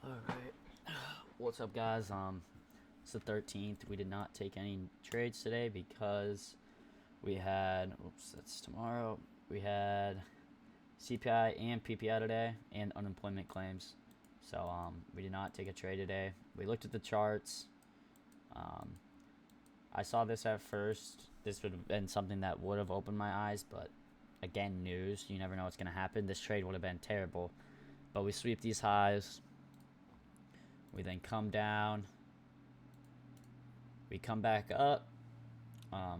Alright. What's up, guys? It's the 13th. We did not take any trades today because we had, oops, that's tomorrow. We had CPI and PPI today and unemployment claims. So, we did not take a trade today. We looked at the charts. I saw this at first. This would have been something that would have opened my eyes, but again, news. You never know what's going to happen. This trade would have been terrible. But we sweep these highs. We then come down. We come back up.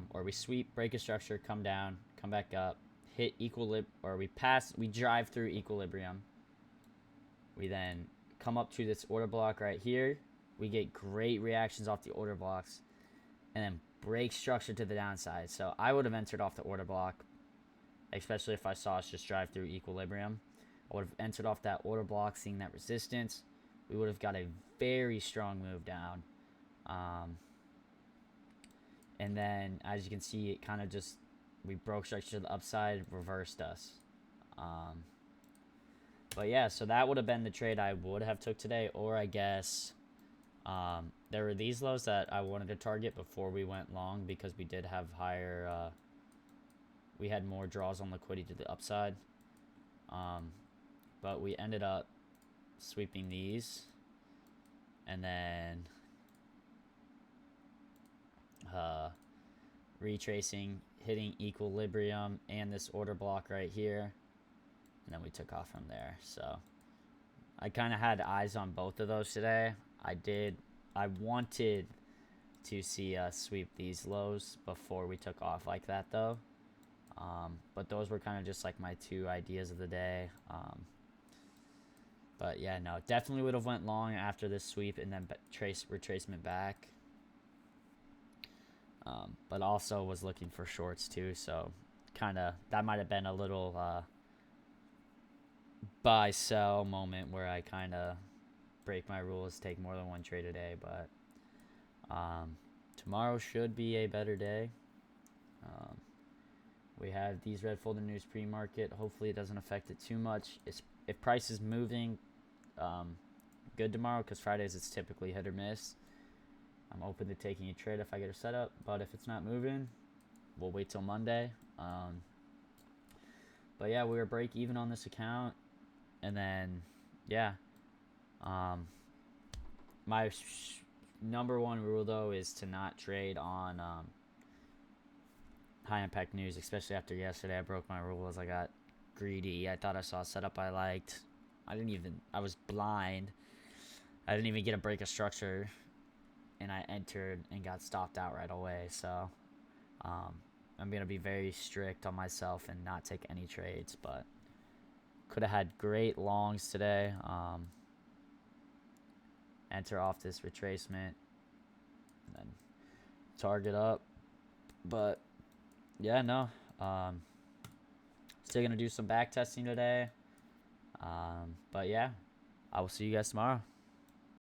Or we sweep, break a structure, come down, come back up, hit equilibrium, or we drive through equilibrium. We then come up to this order block right here. We get great reactions off the order blocks, and then break structure to the downside. So I would have entered off the order block, especially if I saw us just drive through equilibrium. I would have entered off that order block, seeing that resistance. We would have got a very strong move down. And then, as you can see, it kind of just, we broke structure to the upside, reversed us. But yeah, so that would have been the trade I would have took today. Or I guess there were these lows that I wanted to target before we went long, because we did have higher, we had more draws on liquidity to the upside. But we ended up sweeping these, and then retracing, hitting equilibrium and this order block right here, and then we took off from there. So I kind of had eyes on both of those today. I wanted to see us sweep these lows before we took off like that, though. But those were kind of just like my two ideas of the day. But yeah, no, definitely would have went long after this sweep and then retracement back. But also was looking for shorts too, so kind of that might have been a little buy sell moment where I kind of break my rules, take more than one trade a day. But tomorrow should be a better day. We have these red folder news pre-market. Hopefully it doesn't affect it too much. If price is moving good tomorrow, because Fridays it's typically hit or miss, I'm open to taking a trade if I get a setup. But if it's not moving, we'll wait till Monday. But yeah, we were break even on this account. And then, yeah. My number one rule, though, is to not trade on high impact news, especially after yesterday. I broke my rules. I got greedy. I thought I saw a setup I liked. I was blind. I didn't even get a break of structure, and I entered and got stopped out right away. So I'm going to be very strict on myself and not take any trades. But could have had great longs today. Enter off this retracement and then target up. But yeah, no. Still going to do some back testing today. But yeah, I will see you guys tomorrow.